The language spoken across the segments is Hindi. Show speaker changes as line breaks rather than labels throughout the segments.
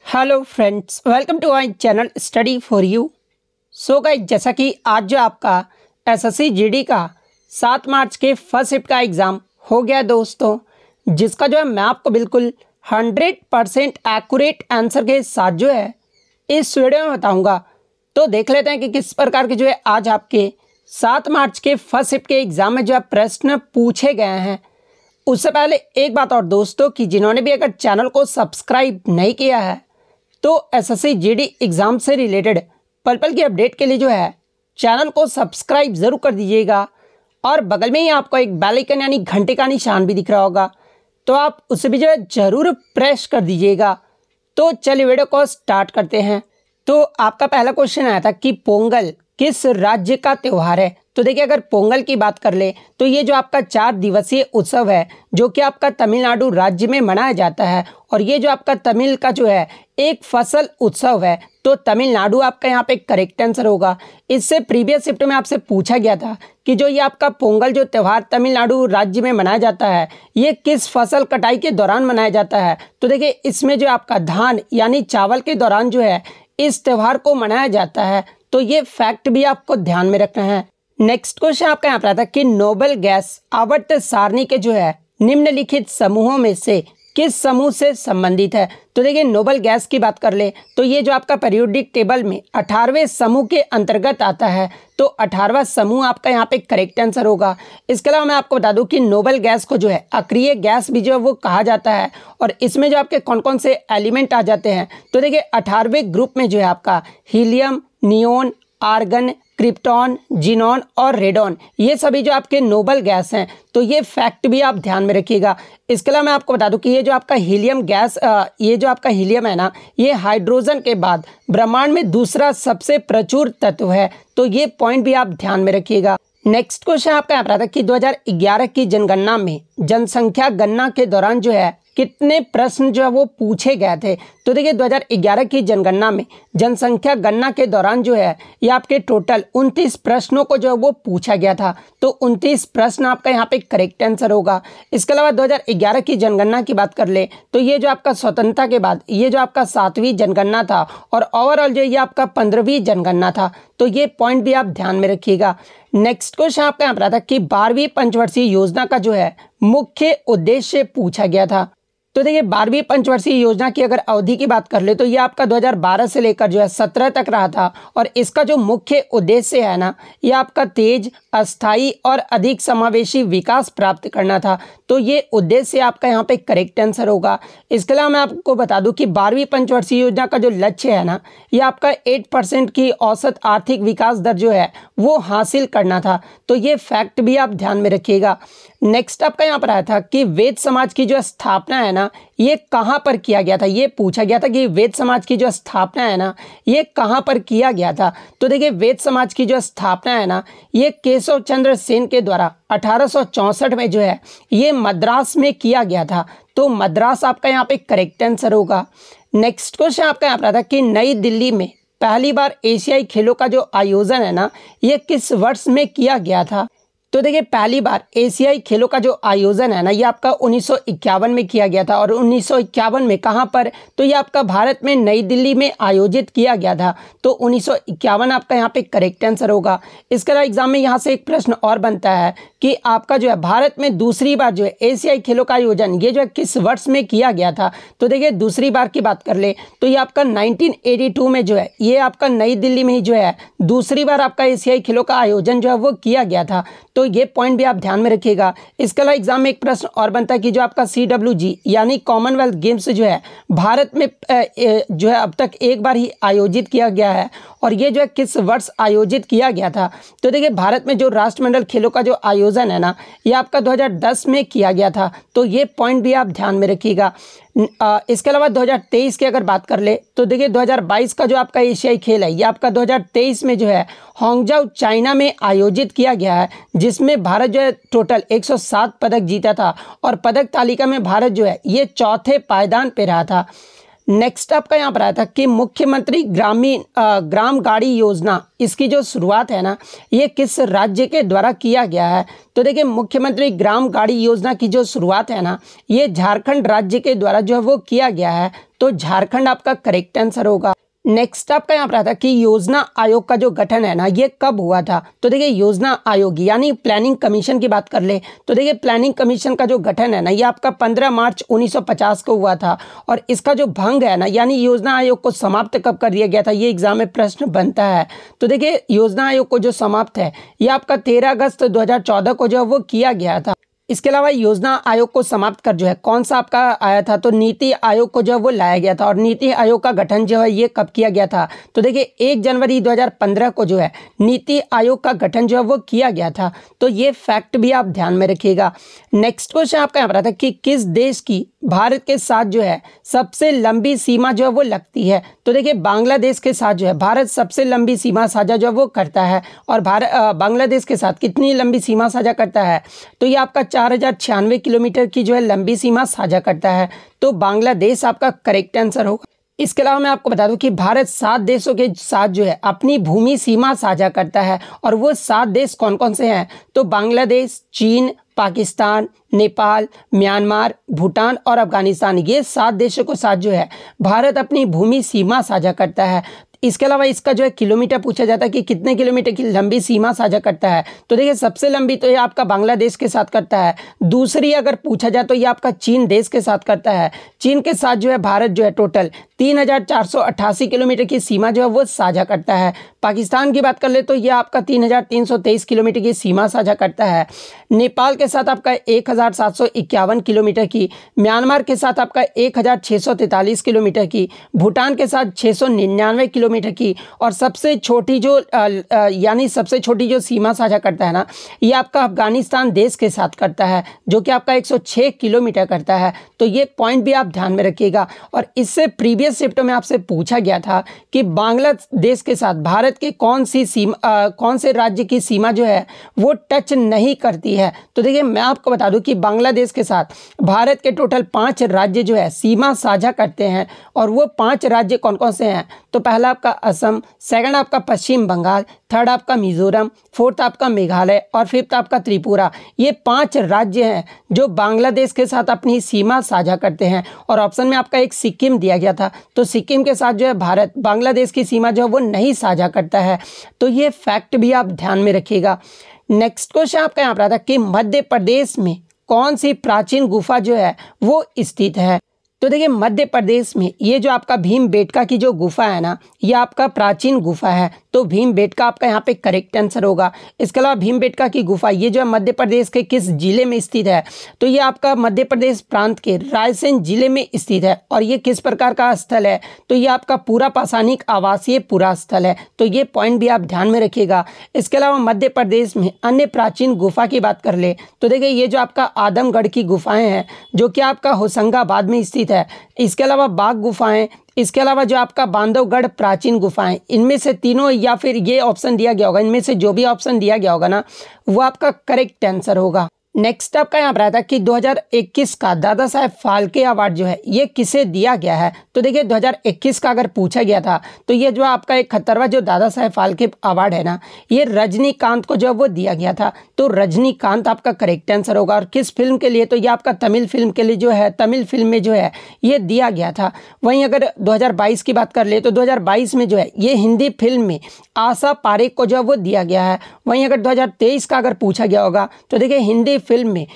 Hello friends, welcome to our channel study for you. So guys, जैसा कि आज जो आपका एसएससी जीडी का 7 मार्च के फर्स्ट शिफ्ट का एग्ज़ाम हो गया दोस्तों, जिसका जो है मैं आपको बिल्कुल 100% एक्यूरेट आंसर के साथ जो है इस वीडियो में बताऊंगा। तो देख लेते हैं कि किस प्रकार के जो है आज आपके 7 मार्च के फर्स्ट शिफ्ट के एग्ज़ाम में जो है प्रश्न पूछे गए हैं। उससे पहले एक बात और दोस्तों, कि जिन्होंने भी अगर चैनल को सब्सक्राइब नहीं किया है तो एसएससी जीडी एग्ज़ाम से रिलेटेड पल पल की अपडेट के लिए जो है चैनल को सब्सक्राइब ज़रूर कर दीजिएगा। और बगल में ही आपको एक बेल आइकन यानी घंटे का निशान भी दिख रहा होगा, तो आप उसे भी जो है ज़रूर प्रेस कर दीजिएगा। तो चलिए वीडियो को स्टार्ट करते हैं। तो आपका पहला क्वेश्चन आया था कि पोंगल किस राज्य का त्यौहार है। तो देखिए, अगर पोंगल की बात कर ले तो ये जो आपका 4 दिवसीय उत्सव है जो कि आपका तमिलनाडु राज्य में मनाया जाता है, और ये जो आपका तमिल का जो है एक फसल उत्सव है, तो तमिलनाडु आपका यहाँ पे करेक्ट आंसर होगा। इससे प्रीवियस शिफ्ट में आपसे पूछा गया था कि जो ये आपका पोंगल जो त्यौहार तमिलनाडु राज्य में मनाया जाता है, ये किस फसल कटाई के दौरान मनाया जाता है। तो देखिए, इसमें जो आपका धान यानी चावल के दौरान जो है इस त्यौहार को मनाया जाता है। तो ये फैक्ट भी आपको ध्यान में रखना है। नेक्स्ट क्वेश्चन आपका यहाँ पर आता है कि नोबल गैस आवर्त सारणी के जो है निम्नलिखित समूहों में से किस समूह से संबंधित है। तो देखिए, नोबल गैस की बात कर ले तो ये जो आपका पीरियोडिक टेबल में 18वें समूह के अंतर्गत आता है, तो 18वां समूह आपका यहाँ पे करेक्ट आंसर होगा। इसके अलावा मैं आपको बता दूं कि नोबल गैस को जो है अक्रिय गैस भी जो है वो कहा जाता है, और इसमें जो आपके कौन कौन से एलिमेंट आ जाते हैं। तो देखिए, 18वें ग्रुप में जो है आपका helium, neon, argon, krypton, xenon और रेडॉन, ये सभी जो आपके नोबल गैस हैं। तो ये फैक्ट भी आप ध्यान में रखिएगा। इसके अलावा मैं आपको बता दूं कि ये जो आपका हीलियम गैस ये जो आपका हीलियम है ना, ये हाइड्रोजन के बाद ब्रह्मांड में दूसरा सबसे प्रचुर तत्व है। तो ये पॉइंट भी आप ध्यान में रखिएगा। नेक्स्ट क्वेश्चन आपका यहाँ पर था कि 2011 की जनगणना में जनसंख्या गणना के दौरान जो है कितने प्रश्न जो है वो पूछे गए थे। तो देखिए, 2011 की जनगणना में जनसंख्या गणना के दौरान जो है ये आपके टोटल 29 प्रश्नों को जो है वो पूछा गया था। तो 29 प्रश्न आपका यहाँ पे करेक्ट आंसर होगा। इसके अलावा 2011 की जनगणना की बात कर ले तो ये जो आपका स्वतंत्रता के बाद ये जो आपका 7वीं जनगणना था, और ओवरऑल जो ये आपका 15वीं जनगणना था। तो ये पॉइंट भी आप ध्यान में रखिएगा। नेक्स्ट क्वेश्चन आपका यहाँ पर था कि 12वीं पंचवर्षीय योजना का जो है मुख्य उद्देश्य पूछा गया था। तो देखिए, 12वीं पंचवर्षीय योजना की अगर अवधि की बात कर ले तो ये आपका 2012 से लेकर जो है 17 तक रहा था, और इसका जो मुख्य उद्देश्य है ना, ये आपका तेज, अस्थायी और अधिक समावेशी विकास प्राप्त करना था। तो ये उद्देश्य आपका यहाँ पे करेक्ट आंसर होगा। इसके अलावा मैं आपको बता दूं कि 12वीं पंचवर्षीय योजना का जो लक्ष्य है ना, ये आपका 8% की औसत आर्थिक विकास दर जो है वो हासिल करना था। तो ये फैक्ट भी आप ध्यान में रखिएगा। नेक्स्ट आपका यहाँ पर आया था कि वेद समाज की जो स्थापना है ना, ये कहाँ पर किया गया था। ये पूछा गया था कि वेद समाज की जो स्थापना है ना, ये कहाँ पर किया गया था। तो देखिए, वेद समाज की जो स्थापना है ना, ये केशव चंद्र सेन के द्वारा 1864 में जो है ये मद्रास में किया गया था। तो मद्रास आपका यहाँ पे करेक्ट आंसर होगा। नेक्स्ट क्वेश्चन आपका यहाँ पर था कि नई दिल्ली में पहली बार एशियाई खेलों का जो आयोजन है ना, ये किस वर्ष में किया गया था। तो देखिए, पहली बार एशियाई खेलों का जो आयोजन है ना, ये आपका 1951 में किया गया था, और 1951 में कहाँ पर, तो ये आपका भारत में नई दिल्ली में आयोजित किया गया था। तो 1951 आपका यहाँ पे करेक्ट आंसर होगा। इसके अलावा एग्जाम में यहाँ से एक प्रश्न और बनता है कि आपका जो है भारत में दूसरी बार जो है एशियाई खेलों का आयोजन ये जो है किस वर्ष में किया गया था। तो देखिए, दूसरी बार की बात कर ले तो ये आपका 1982 में जो है ये आपका नई दिल्ली में ही जो है दूसरी बार आपका एशियाई खेलों का आयोजन जो है वो किया गया था। तो ये पॉइंट भी आप ध्यान में रखिएगा। इसके अलावा एग्जाम में एक प्रश्न और बनता है कि जो आपका CWG यानी कॉमनवेल्थ गेम्स जो है भारत में जो है अब तक एक बार ही आयोजित किया गया है, और ये जो है किस वर्ष आयोजित किया गया था। तो देखिए, भारत में जो राष्ट्रमंडल खेलों का जो आयोजन है ना, ये आपका 2010 में किया गया था। तो ये पॉइंट भी आप ध्यान में रखिएगा। इसके अलावा 2023 की अगर बात कर ले तो देखिए, 2022 का जो आपका एशियाई खेल है ये आपका 2023 में जो है हांगझाऊ चाइना में आयोजित किया गया है, जिसमें भारत जो है टोटल 107 पदक जीता था, और पदक तालिका में भारत जो है ये चौथे पायदान पे रहा था। नेक्स्ट आपका यहाँ पर आया था कि मुख्यमंत्री ग्राम गाड़ी योजना, इसकी जो शुरुआत है ना, ये किस राज्य के द्वारा किया गया है? तो देखिए मुख्यमंत्री ग्राम गाड़ी योजना की जो शुरुआत है ना, ये झारखंड राज्य के द्वारा जो है वो किया गया है। तो झारखंड आपका करेक्ट आंसर होगा। नेक्स्ट आपका यहाँ पर आता है कि योजना आयोग का जो गठन है ना, ये कब हुआ था? तो देखिए योजना आयोग यानी प्लानिंग कमीशन की बात कर ले तो देखिए प्लानिंग कमीशन का जो गठन है ना, ये आपका 15 मार्च 1950 को हुआ था। और इसका जो भंग है ना, यानी योजना आयोग को समाप्त कब कर दिया गया था, ये एग्जाम में प्रश्न बनता है। तो देखिए योजना आयोग को जो समाप्त है, ये आपका 13 अगस्त 2014 को जो वो किया गया था। इसके अलावा योजना आयोग को समाप्त कर जो है कौन सा आपका आया था? तो नीति आयोग को जो है वो लाया गया था। और नीति आयोग का गठन जो है ये कब किया गया था? तो देखिए 1 जनवरी 2015 को जो है नीति आयोग का गठन जो है वो किया गया था। तो ये फैक्ट भी आप ध्यान में रखिएगा। नेक्स्ट क्वेश्चन आपका यहाँ पर आता है कि किस देश की भारत के साथ जो है सबसे लंबी सीमा जो है वो लगती है? तो देखिए बांग्लादेश के साथ जो है भारत सबसे लंबी सीमा साझा जो है वो करता है। और बांग्लादेश के साथ कितनी लंबी सीमा साझा करता है? तो ये आपका 4096 किलोमीटर की जो है लंबी सीमा साझा करता है। तो बांग्लादेश आपका करेक्ट आंसर होगा। इसके अलावा मैं आपको बता दूं कि भारत 7 देशों के साथ जो है अपनी भूमि सीमा साझा करता है। और वो 7 देश कौन कौन से हैं? तो बांग्लादेश, चीन, पाकिस्तान, नेपाल, म्यांमार, भूटान और अफगानिस्तान, ये 7 देशों के साथ जो है भारत अपनी भूमि सीमा साझा करता है। इसके अलावा इसका जो है किलोमीटर पूछा जाता है कि कितने किलोमीटर की लंबी सीमा साझा करता है। तो देखिए सबसे लंबी तो ये आपका बांग्लादेश के साथ करता है। दूसरी अगर पूछा जाए तो ये आपका चीन देश के साथ करता है। चीन के साथ जो है भारत जो है टोटल 3488 किलोमीटर की सीमा जो है वो साझा करता है। पाकिस्तान की बात कर ले तो ये आपका 3323 किलोमीटर की सीमा साझा करता है। नेपाल के साथ आपका 1751 किलोमीटर की, म्यांमार के साथ आपका 1643 किलोमीटर की, भूटान के साथ 699 किलोमीटर की, और सबसे छोटी जो यानी सबसे छोटी जो सीमा साझा करता है ना, ये आपका अफगानिस्तान देश के साथ करता है, जो कि आपका 106 किलोमीटर करता है। तो ये पॉइंट भी आप ध्यान में रखिएगा। और इससे प्रीवियस शिफ्ट में आपसे पूछा गया था कि बांग्लादेश के साथ भारत के कौन से राज्य की सीमा जो है वो टच नहीं करती है? तो देखिए मैं आपको बता दूं कि बांग्लादेश के साथ भारत के टोटल 5 राज्य जो है सीमा साझा करते हैं। और वो 5 राज्य कौन कौन से हैं? तो पहला आपका असम, सेकंड आपका पश्चिम बंगाल, थर्ड आपका मिजोरम, फोर्थ आपका मेघालय और फिफ्थ आपका त्रिपुरा। ये 5 राज्य हैं जो बांग्लादेश के साथ अपनी सीमा साझा करते हैं। और ऑप्शन में आपका एक सिक्किम दिया गया था, तो सिक्किम के साथ जो है भारत बांग्लादेश की सीमा जो है वो नहीं साझा करता है। तो ये फैक्ट भी आप ध्यान में रखिएगा। नेक्स्ट क्वेश्चन आपका यहाँ पर आता है कि मध्य प्रदेश में कौन सी प्राचीन गुफा जो है वो स्थित है? तो देखिए मध्य प्रदेश में ये जो आपका भीमबेटका की जो गुफा है ना, ये आपका प्राचीन गुफा है। तो भीमबेटका आपका यहाँ पे करेक्ट आंसर होगा। इसके अलावा भीमबेटका की गुफा ये जो है मध्य प्रदेश के किस जिले में स्थित है? तो ये आपका मध्य प्रदेश प्रांत के रायसेन जिले में स्थित है। और ये किस प्रकार का स्थल है? तो ये आपका पूरा पाषाणिक आवासीय पूरा स्थल है। तो ये पॉइंट भी आप ध्यान में रखिएगा। इसके अलावा मध्य प्रदेश में अन्य प्राचीन गुफा की बात कर ले तो देखिए ये जो आपका आदमगढ़ की गुफाएं हैं, जो कि आपका होशंगाबाद में स्थित है। इसके अलावा बाघ गुफाएं, इसके अलावा जो आपका बांधवगढ़ प्राचीन गुफाएं, इनमें से तीनों या फिर ये ऑप्शन दिया गया होगा, इनमें से जो भी ऑप्शन दिया गया होगा ना, वो आपका करेक्ट आंसर होगा। नेक्स्ट आपका यहाँ पर आता है कि 2021 का दादा साहेब फाल्के अवार्ड जो है ये किसे दिया गया है? तो देखिए 2021 का अगर पूछा गया था तो ये जो आपका 71वां जो दादा साहेब फाल्के अवार्ड है ना, ये रजनीकांत को जो वो दिया गया था। तो रजनीकांत आपका करेक्ट आंसर होगा। और किस फिल्म के लिए? तो ये आपका तमिल फिल्म के लिए जो है, तमिल फिल्म में जो है ये दिया गया था। वहीं अगर 2022 की बात कर ले तो 2022 में जो है ये हिंदी फिल्म में आशा पारेख को जो वो दिया गया है। वहीं अगर 2023 का अगर पूछा गया होगा तो देखिए हिंदी फिल्म में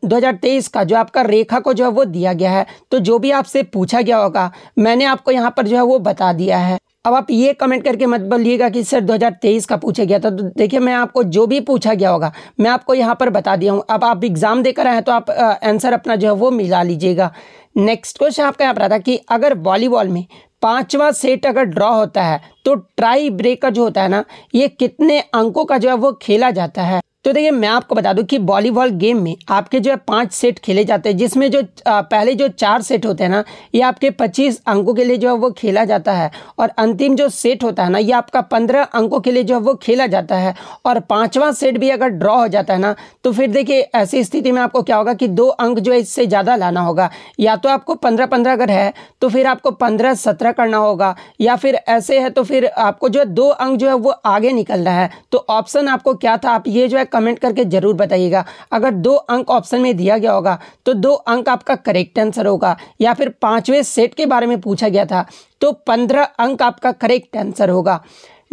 2023 का जो आपका रेखा को जो है वो दिया गया है। तो जो भी आपसे पूछा गया होगा मैंने आपको यहाँ पर जो है वो बता दिया है। अब आप ये कमेंट करके मत बोलिएगा कि सर 2023 का पूछा गया था। तो देखिए मैं आपको जो भी पूछा गया होगा मैं आपको यहाँ पर बता दिया हूँ। अब आप एग्जाम देकर आए तो आप आंसर अपना जो है वो मिला लीजिएगा। नेक्स्ट क्वेश्चन आपका यहाँ पर आता है कि अगर वॉलीबॉल में 5वां सेट अगर ड्रॉ होता है तो ट्राई ब्रेकर जो होता है ना, ये कितने अंकों का जो है वो खेला जाता है? तो देखिए मैं आपको बता दूं कि वॉलीबॉल गेम में आपके जो है 5 सेट खेले जाते हैं, जिसमें जो पहले जो 4 सेट होते हैं ना, ये आपके 25 अंकों के लिए जो है वो खेला जाता है, और अंतिम जो सेट होता है ना, ये आपका 15 अंकों के लिए जो है वो खेला जाता है। और 5वां सेट भी अगर ड्रॉ हो जाता है ना, तो फिर देखिए ऐसी स्थिति में आपको क्या होगा कि 2 अंक जो है इससे ज़्यादा लाना होगा। या तो आपको 15-15 अगर है तो फिर आपको 15-17 करना होगा, या फिर ऐसे है तो फिर आपको जो है 2 अंक जो है वो आगे निकलना है। तो ऑप्शन आपको क्या था, आप ये जो है कमेंट करके जरूर बताइएगा। अगर 2 अंक ऑप्शन में दिया गया होगा तो 2 अंक आपका करेक्ट आंसर होगा, या फिर 5वें सेट के बारे में पूछा गया था तो 15 अंक आपका करेक्ट आंसर होगा।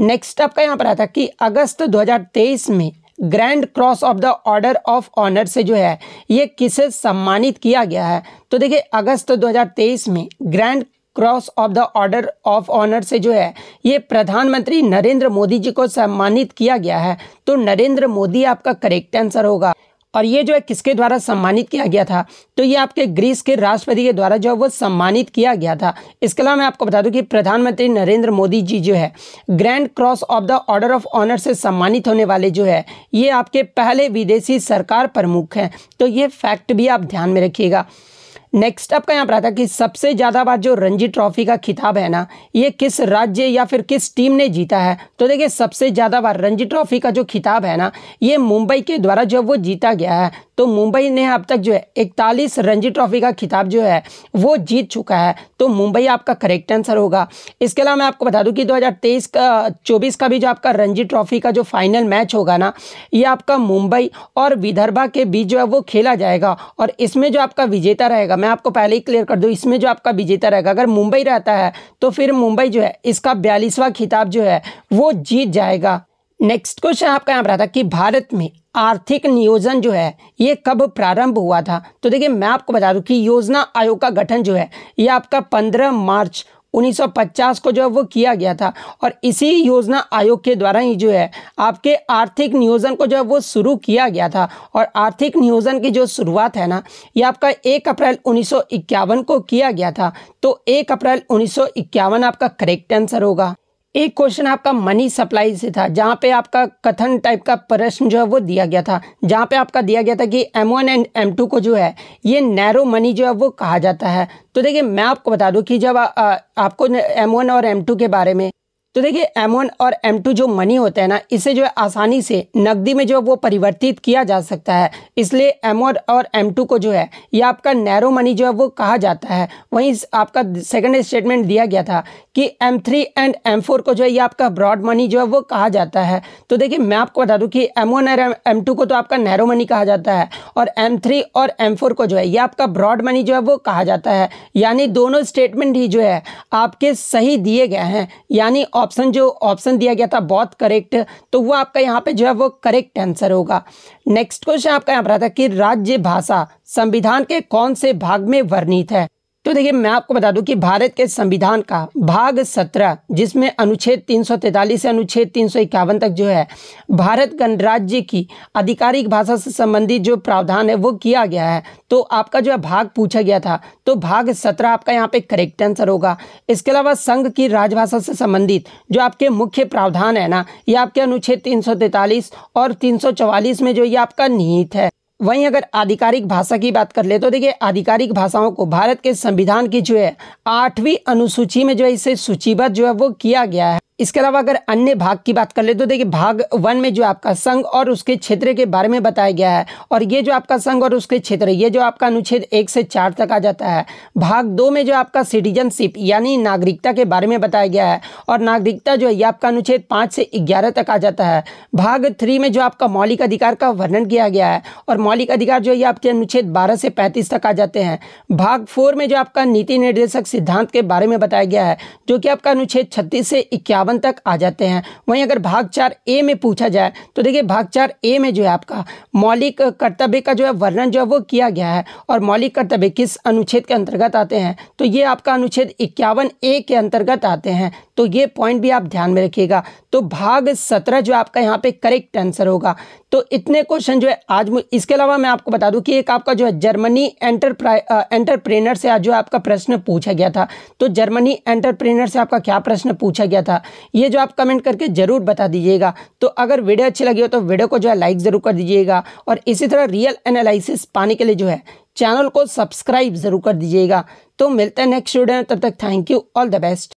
नेक्स्ट आपका यहाँ पर आता कि अगस्त 2023 में grand cross of the order of honour से जो है ये किसे सम्मानित किया गया है। तो देखिए अगस्त 2023 में grand cross of the order of honour से जो है ये प्रधानमंत्री नरेंद्र मोदी जी को सम्मानित किया गया है। तो नरेंद्र मोदी आपका करेक्ट आंसर होगा। और ये जो है किसके द्वारा सम्मानित किया गया था, तो ये आपके ग्रीस के राष्ट्रपति के द्वारा जो है वो सम्मानित किया गया था। इसके अलावा मैं आपको बता दूं कि प्रधानमंत्री नरेंद्र मोदी जी जो है grand cross of the order of honour से सम्मानित होने वाले जो है ये आपके पहले विदेशी सरकार प्रमुख हैं। तो ये फैक्ट भी आप ध्यान में रखिएगा। नेक्स्ट आपका यहाँ पर आता है कि सबसे ज़्यादा बार जो रणजी ट्रॉफी का खिताब है ना, ये किस राज्य या फिर किस टीम ने जीता है। तो देखिए सबसे ज़्यादा बार रणजी ट्रॉफी का जो खिताब है ना, ये मुंबई के द्वारा जो वो जीता गया है। तो मुंबई ने अब तक जो है 41 रणजी ट्रॉफी का खिताब जो है वो जीत चुका है। तो मुंबई आपका करेक्ट आंसर होगा। इसके अलावा मैं आपको बता दूं कि 2023-24 का भी जो आपका रणजी ट्रॉफी का जो फाइनल मैच होगा ना, ये आपका मुंबई और विदर्भा के बीच जो है वो खेला जाएगा। और इसमें जो आपका विजेता रहेगा, मैं आपको पहले ही क्लियर कर दूं, इसमें जो आपका विजेता रहेगा अगर मुंबई रहता है तो फिर मुंबई जो है इसका 42वां खिताब जो है वो जीत जाएगा। नेक्स्ट क्वेश्चन आपका यहाँ पर आता है कि भारत में आर्थिक नियोजन जो है ये कब प्रारंभ हुआ था। तो देखिए मैं आपको बता दूं कि योजना आयोग का गठन जो है ये आपका 15 मार्च 1950 को जो है वो किया गया था। और इसी योजना आयोग के द्वारा ही जो है आपके आर्थिक नियोजन को जो है वो शुरू किया गया था। और आर्थिक नियोजन की जो शुरुआत है ना, ये आपका 1 अप्रैल 1951 को किया गया था। तो 1 अप्रैल 1951 आपका करेक्ट आंसर होगा। एक क्वेश्चन आपका मनी सप्लाई से था, जहाँ पे आपका कथन टाइप का प्रश्न जो है वो दिया गया था, जहाँ पे आपका दिया गया था कि M1 एंड M2 को जो है ये नैरो मनी जो है वो कहा जाता है। तो देखिए मैं आपको बता दूं कि जब आपको M1 और M2 के बारे में, तो देखिए M1 और M2 जो मनी होते हैं ना, इसे जो है आसानी से नकदी में जो है वो परिवर्तित किया जा सकता है। इसलिए M1 और M2 को जो है ये आपका नैरो मनी जो है वो कहा जाता है। वहीं आपका सेकंड स्टेटमेंट दिया गया था कि M3 एंड M4 को जो है ये आपका ब्रॉड मनी जो है वो कहा जाता है। तो देखिए मैं आपको बता दूं कि M1 और M2 को तो आपका नैरो मनी कहा जाता है, और M3 और M4 को जो है ये आपका ब्रॉड मनी जो है वो कहा जाता है। यानी दोनों स्टेटमेंट ही जो है आपके सही दिए गए हैं। यानी ऑप्शन दिया गया था बहुत करेक्ट, तो वो आपका यहाँ पे जो है वो करेक्ट आंसर होगा। नेक्स्ट क्वेश्चन आपका यहाँ पर आता है कि राज्य भाषा संविधान के कौन से भाग में वर्णित है। तो देखिए मैं आपको बता दूं कि भारत के संविधान का भाग 17, जिसमें अनुच्छेद 343 से अनुच्छेद 351 तक जो है भारत गणराज्य की आधिकारिक भाषा से संबंधित जो प्रावधान है वो किया गया है। तो आपका जो है भाग पूछा गया था, तो भाग 17 आपका यहाँ पे करेक्ट आंसर होगा। इसके अलावा संघ की राजभाषा से संबंधित जो आपके मुख्य प्रावधान है ना, ये आपके अनुच्छेद 343 और 344 में जो ये आपका निहित है। वहीं अगर आधिकारिक भाषा की बात कर ले, तो देखिए आधिकारिक भाषाओं को भारत के संविधान की जो है 8वीं अनुसूची में जो है इसे सूचीबद्ध जो है वो किया गया है। इसके अलावा अगर अन्य भाग की बात कर ले, तो देखिए भाग 1 में जो आपका संघ और उसके क्षेत्र के बारे में बताया गया है, और ये जो आपका संघ और उसके क्षेत्र ये जो आपका अनुच्छेद 1 से 4 तक आ जाता है। भाग 2 में जो आपका सिटीजनशिप यानी नागरिकता के बारे में बताया गया है, और नागरिकता जो है ये आपका अनुच्छेद 5 से 11 तक आ जाता है। भाग 3 में जो आपका मौलिक अधिकार का वर्णन किया गया है, और मौलिक अधिकार जो है आपके अनुच्छेद 12 से 35 तक आ जाते हैं। भाग 4 में जो आपका नीति निर्देशक सिद्धांत के बारे में बताया गया है, जो कि आपका अनुच्छेद 36 से 51 तक आ जाते हैं। वहीं अगर भाग 4A में पूछा जाए, तो देखिए भाग 4A में जो है आपका मौलिक कर्तव्य का जो है वर्णन जो है वो किया गया है, और मौलिक कर्तव्य किस अनुच्छेद के अंतर्गत आते हैं, तो ये आपका अनुच्छेद 51A के अंतर्गत आते हैं। तो ये पॉइंट भी आप ध्यान में रखिएगा। तो भाग 17 जो आपका यहाँ पे करेक्ट आंसर होगा। तो इतने क्वेश्चन जो है आज, इसके अलावा मैं आपको बता दूं कि एक आपका जो है जर्मनी एंटरप्रेन्योर से आज जो आपका प्रश्न पूछा गया था। तो जर्मनी एंटरप्रेन्योर से आपका क्या प्रश्न पूछा गया था, ये जो आप कमेंट करके ज़रूर बता दीजिएगा। तो अगर वीडियो अच्छी लगी हो तो वीडियो को जो है लाइक ज़रूर कर दीजिएगा और इसी तरह रियल एनालिसिस पाने के लिए जो है चैनल को सब्सक्राइब ज़रूर कर दीजिएगा। तो मिलते हैं नेक्स्ट वीडियो में, तब तक thank you, all the best.